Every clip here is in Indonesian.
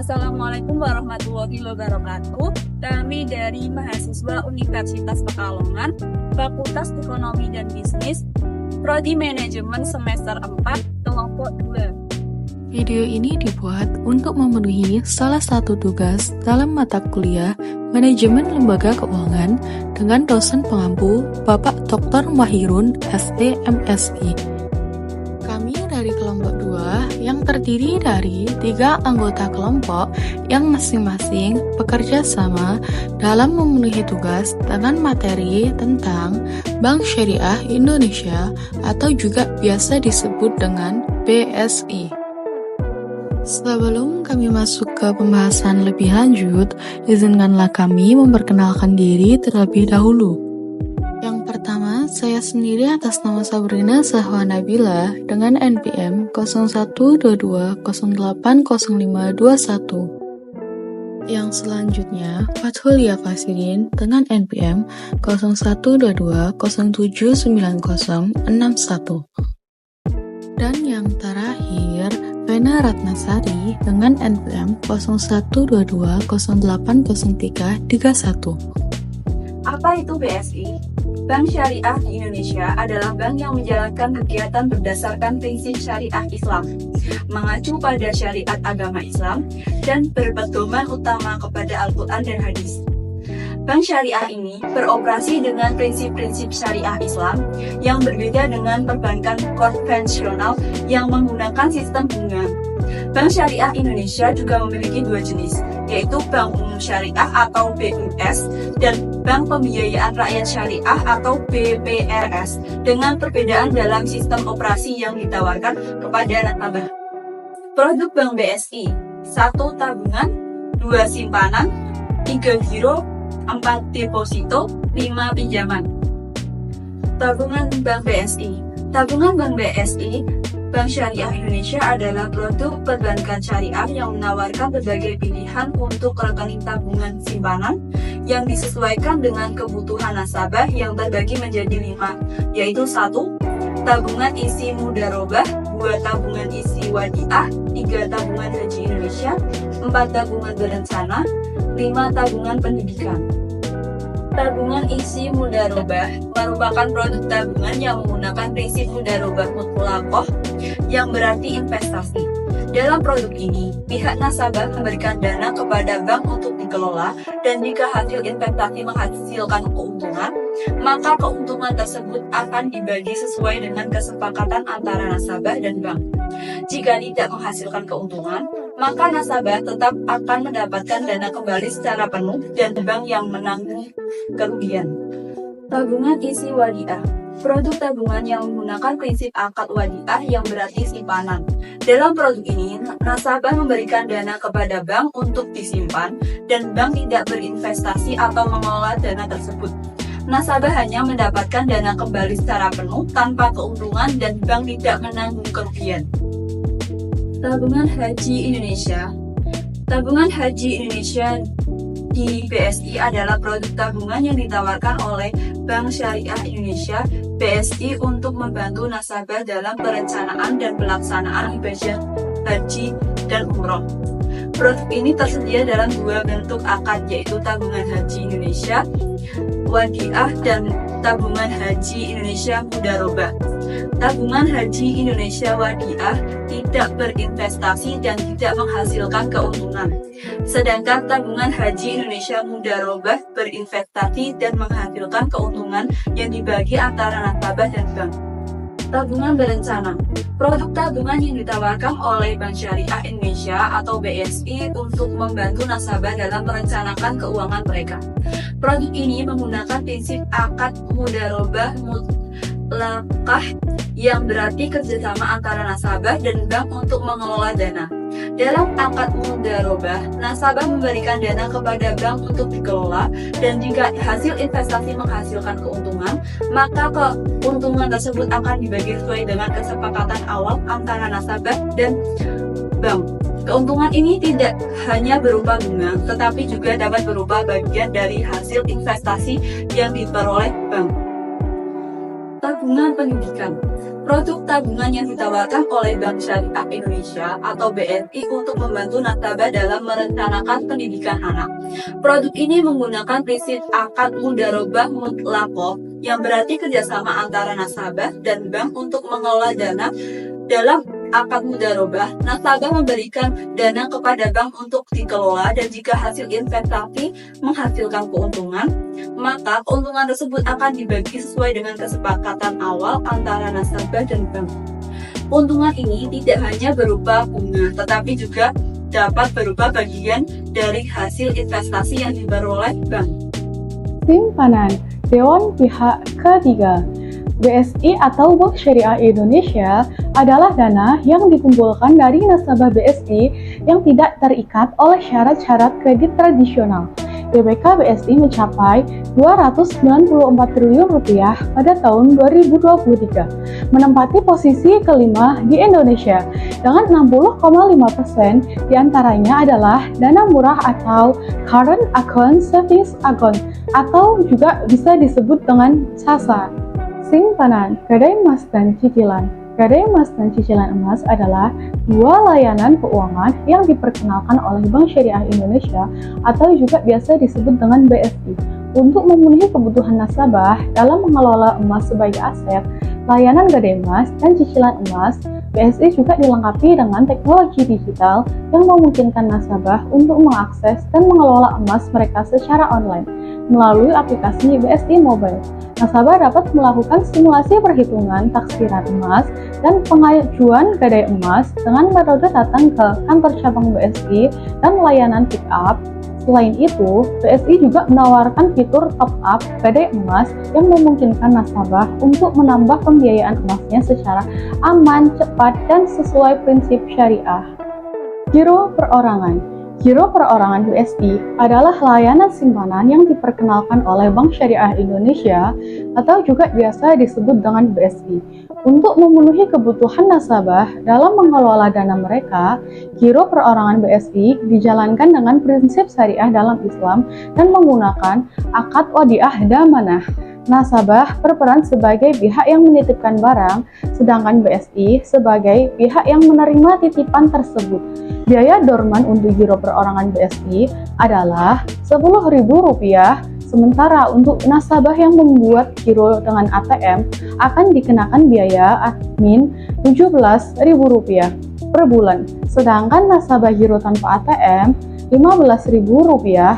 Assalamualaikum warahmatullahi wabarakatuh. Kami dari mahasiswa Universitas Pekalongan, Fakultas Ekonomi dan Bisnis, Prodi Manajemen semester 4, kelompok 2. Video ini dibuat untuk memenuhi salah satu tugas dalam mata kuliah Manajemen Lembaga Keuangan dengan dosen pengampu Bapak Dr. Mahirun, SE, MSI. Kami dari kelompok 2 yang terdiri dari 3 anggota kelompok yang masing-masing bekerja sama dalam memenuhi tugas dengan materi tentang Bank Syariah Indonesia atau juga biasa disebut dengan BSI. Sebelum kami masuk ke pembahasan lebih lanjut, izinkanlah kami memperkenalkan diri terlebih dahulu. Yang pertama, saya sendiri atas nama Sabrina Zahwa Nabila dengan NPM 0122080521. Yang selanjutnya, Fathulia Fasirin dengan NPM 0122079061. Dan yang terakhir, Vena Ratnasari dengan NPM 0122080331. Apa itu BSI? Bank Syariah di Indonesia adalah bank yang menjalankan kegiatan berdasarkan prinsip syariah Islam, mengacu pada syariat agama Islam, dan berpedoman utama kepada Al-Quran dan Hadis. Bank Syariah ini beroperasi dengan prinsip-prinsip syariah Islam yang berbeda dengan perbankan konvensional yang menggunakan sistem bunga. Bank Syariah Indonesia juga memiliki 2 jenis, yaitu Bank Umum Syariah atau BUS dan Bank Pembiayaan Rakyat Syariah atau BPRS, dengan perbedaan dalam sistem operasi yang ditawarkan kepada nasabah. Produk Bank BSI: 1 tabungan, 2 simpanan, 3 giro, 4 deposito, 5 pinjaman. Tabungan Bank BSI. Tabungan Bank BSI Bank Syariah Indonesia adalah produk perbankan syariah yang menawarkan berbagai pilihan untuk rekening tabungan simpanan yang disesuaikan dengan kebutuhan nasabah yang terbagi menjadi 5, yaitu 1. Tabungan isi mudharabah, 2 tabungan isi wadiah, 3 tabungan haji Indonesia, 4 tabungan berencana, 5 tabungan pendidikan. Tabungan isi mudharabah merupakan produk tabungan yang menggunakan prinsip mudharabah mutlaqah yang berarti investasi. Dalam produk ini, pihak nasabah memberikan dana kepada bank untuk dikelola, dan jika hasil investasi menghasilkan keuntungan, maka keuntungan tersebut akan dibagi sesuai dengan kesepakatan antara nasabah dan bank. Jika tidak menghasilkan keuntungan, maka nasabah tetap akan mendapatkan dana kembali secara penuh dan bank yang menanggung kerugian. Tabungan isi wadiah. Produk tabungan yang menggunakan prinsip akad wadiah yang berarti simpanan. Dalam produk ini, nasabah memberikan dana kepada bank untuk disimpan dan bank tidak berinvestasi atau mengelola dana tersebut. Nasabah hanya mendapatkan dana kembali secara penuh tanpa keuntungan dan bank tidak menanggung kerugian. Tabungan Haji Indonesia. Tabungan Haji Indonesia di BSI adalah produk tabungan yang ditawarkan oleh Bank Syariah Indonesia BSI untuk membantu nasabah dalam perencanaan dan pelaksanaan ibadah haji dan umroh. Produk ini tersedia dalam 2 bentuk akad, yaitu tabungan haji Indonesia wadiah dan tabungan haji Indonesia mudharabah. Tabungan haji Indonesia wadiah tidak berinvestasi dan tidak menghasilkan keuntungan. Sedangkan tabungan haji Indonesia mudharabah berinvestasi dan menghasilkan keuntungan yang dibagi antara nasabah dan bank. Tabungan berencana. Produk tabungan yang ditawarkan oleh Bank Syariah Indonesia atau BSI untuk membantu nasabah dalam merencanakan keuangan mereka. Produk ini menggunakan prinsip akad mudharabah mutlaqah yang berarti kerjasama antara nasabah dan bank untuk mengelola dana. Dalam akad mudharabah, nasabah memberikan dana kepada bank untuk dikelola, dan jika hasil investasi menghasilkan keuntungan, maka keuntungan tersebut akan dibagi sesuai dengan kesepakatan awal antara nasabah dan bank. Keuntungan ini tidak hanya berupa bunga, tetapi juga dapat berupa bagian dari hasil investasi yang diperoleh bank. Tabungan pendidikan. Produk tabungan yang ditawarkan oleh Bank Syariah Indonesia atau BSI untuk membantu nasabah dalam merencanakan pendidikan anak. Produk ini menggunakan prinsip akad mudharabah mutlaqah yang berarti kerjasama antara nasabah dan bank untuk mengelola dana. Dalam akad mudharabah, nasabah memberikan dana kepada bank untuk dikelola dan jika hasil investasi menghasilkan keuntungan, maka keuntungan tersebut akan dibagi sesuai dengan kesepakatan awal antara nasabah dan bank. Keuntungan ini tidak hanya berupa bunga, tetapi juga dapat berupa bagian dari hasil investasi yang diperoleh bank. Simpanan Dewan Pihak Ketiga. BSI atau Bank Syariah Indonesia adalah dana yang dikumpulkan dari nasabah BSI yang tidak terikat oleh syarat-syarat kredit tradisional. DPK BSI mencapai Rp294 triliun pada tahun 2023, menempati posisi kelima di Indonesia, dengan 60,5% diantaranya adalah dana murah atau Current Account Savings Account, atau juga bisa disebut dengan CASA. Simpanan, gadai emas dan cicilan. Gadai emas dan cicilan emas adalah dua layanan keuangan yang diperkenalkan oleh Bank Syariah Indonesia atau juga biasa disebut dengan BSI. Untuk memenuhi kebutuhan nasabah dalam mengelola emas sebagai aset, layanan gadai emas dan cicilan emas, BSI juga dilengkapi dengan teknologi digital yang memungkinkan nasabah untuk mengakses dan mengelola emas mereka secara online melalui aplikasi BSI Mobile. Nasabah dapat melakukan simulasi perhitungan taksiran emas dan pengajuan gadai emas dengan metode datang ke kantor cabang BSI dan layanan pick up. Selain itu, BSI juga menawarkan fitur top up gadai emas yang memungkinkan nasabah untuk menambah pembiayaan emasnya secara aman, cepat, dan sesuai prinsip syariah. Giro perorangan. Giro perorangan BSI adalah layanan simpanan yang diperkenalkan oleh Bank Syariah Indonesia atau juga biasa disebut dengan BSI. Untuk memenuhi kebutuhan nasabah dalam mengelola dana mereka, giro perorangan BSI dijalankan dengan prinsip syariah dalam Islam dan menggunakan akad wadiah damanah. Nasabah berperan sebagai pihak yang menitipkan barang, sedangkan BSI sebagai pihak yang menerima titipan tersebut. Biaya dorman untuk giro perorangan BSI adalah Rp10.000, sementara untuk nasabah yang membuat giro dengan ATM akan dikenakan biaya admin Rp17.000 per bulan, sedangkan nasabah giro tanpa ATM Rp15.000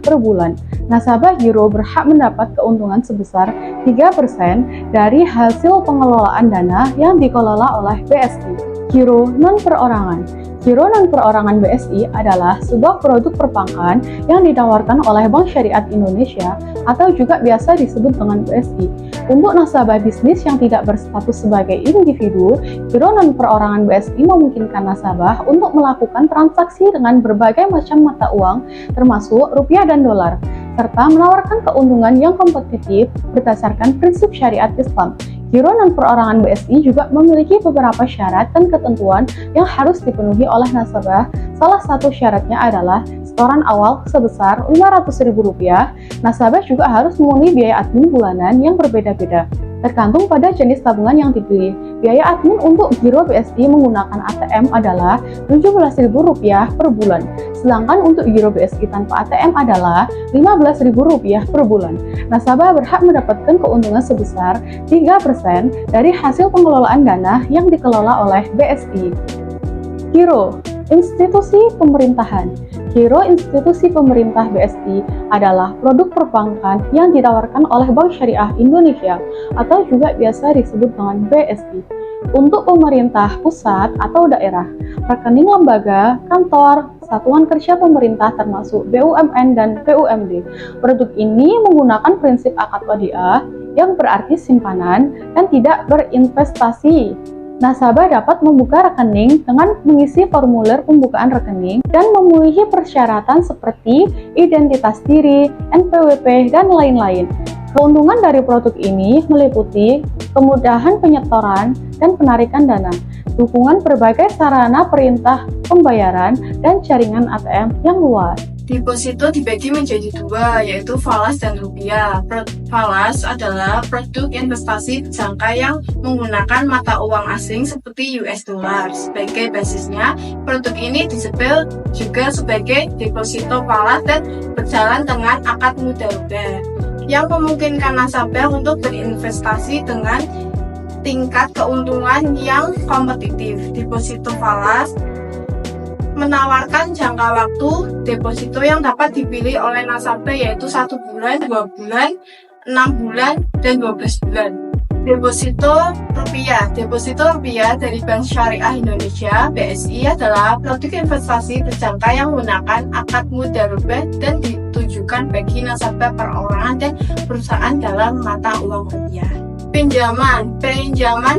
per bulan. Nasabah giro berhak mendapat keuntungan sebesar 3% dari hasil pengelolaan dana yang dikelola oleh BSI. Giro non-perorangan. Giro non-perorangan BSI adalah sebuah produk perbankan yang ditawarkan oleh Bank Syariah Indonesia atau juga biasa disebut dengan BSI. Untuk nasabah bisnis yang tidak berstatus sebagai individu, giro non-perorangan BSI memungkinkan nasabah untuk melakukan transaksi dengan berbagai macam mata uang, termasuk rupiah dan dolar, serta menawarkan keuntungan yang kompetitif berdasarkan prinsip syariat Islam. Giro non-perorangan BSI juga memiliki beberapa syarat dan ketentuan yang harus dipenuhi oleh nasabah. Salah satu syaratnya adalah setoran awal sebesar Rp500.000. Nasabah juga harus memenuhi biaya admin bulanan yang berbeda-beda, tergantung pada jenis tabungan yang dipilih. Biaya admin untuk giro BSI menggunakan ATM adalah Rp17.000 per bulan, sedangkan untuk giro BSI tanpa ATM adalah Rp15.000 per bulan. Nasabah berhak mendapatkan keuntungan sebesar 3% dari hasil pengelolaan dana yang dikelola oleh BSI. Giro institusi pemerintahan. Giro institusi pemerintah BSI adalah produk perbankan yang ditawarkan oleh Bank Syariah Indonesia atau juga biasa disebut dengan BSI untuk pemerintah pusat atau daerah, rekening lembaga, kantor, satuan kerja pemerintah termasuk BUMN dan BUMD. Produk ini menggunakan prinsip akad wadiah yang berarti simpanan dan tidak berinvestasi. Nasabah dapat membuka rekening dengan mengisi formulir pembukaan rekening dan memenuhi persyaratan seperti identitas diri, NPWP, dan lain-lain. Keuntungan dari produk ini meliputi kemudahan penyetoran dan penarikan dana, dukungan berbagai sarana perintah pembayaran, dan jaringan ATM yang luas. Deposito dibagi menjadi dua, yaitu falas dan rupiah. Falas adalah produk investasi jangka yang menggunakan mata uang asing seperti US dollar sebagai basisnya. Produk ini disebut juga sebagai deposito falas dan berjalan dengan akad mudah rubah, yang memungkinkan nasabah untuk berinvestasi dengan tingkat keuntungan yang kompetitif. Deposito falas menawarkan jangka waktu deposito yang dapat dipilih oleh nasabah, yaitu 1 bulan, 2 bulan, 6 bulan, dan 12 bulan. Deposito rupiah dari Bank Syariah Indonesia (BSI) adalah produk investasi berjangka yang menggunakan akad mudah rubah dan ditujukan bagi nasabah perorangan dan perusahaan dalam mata uang rupiah. Pinjaman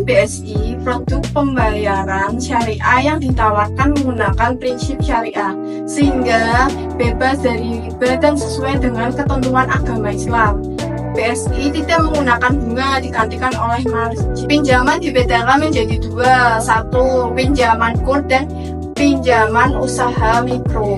BSI, produk pembayaran syariah yang ditawarkan menggunakan prinsip syariah, sehingga bebas dari riba dan sesuai dengan ketentuan agama Islam. BSI tidak menggunakan bunga digantikan oleh margin. Pinjaman dibedakan menjadi dua, satu pinjaman kur dan pinjaman usaha mikro.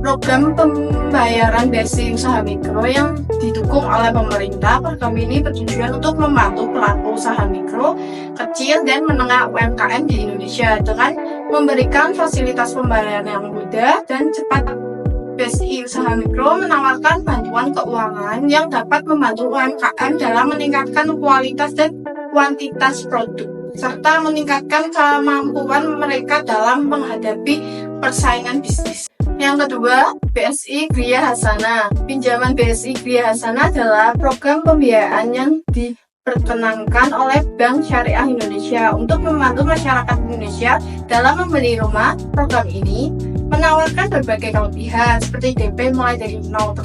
Program pembayaran BSI usaha mikro yang didukung oleh pemerintah. Program ini bertujuan untuk membantu pelaku usaha mikro, kecil, dan menengah UMKM di Indonesia dengan memberikan fasilitas pembayaran yang mudah dan cepat. BSI usaha mikro menawarkan bantuan keuangan yang dapat membantu UMKM dalam meningkatkan kualitas dan kuantitas produk, serta meningkatkan kemampuan mereka dalam menghadapi persaingan bisnis. Yang kedua, BSI Griya Hasanah. Pinjaman BSI Griya Hasanah adalah program pembiayaan yang diperkenankan oleh Bank Syariah Indonesia untuk membantu masyarakat Indonesia dalam membeli rumah. Program ini menawarkan berbagai kelebihan seperti DP mulai dari 0%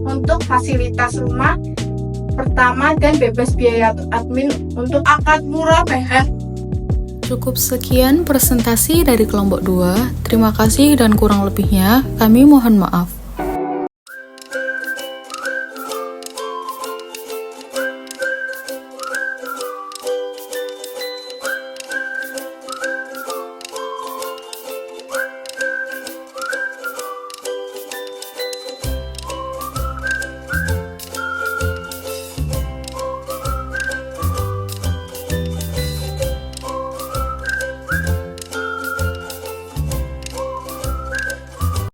untuk fasilitas rumah pertama dan bebas biaya admin untuk akad murah bayar. Cukup sekian presentasi dari kelompok 2. Terima kasih dan kurang lebihnya kami mohon maaf.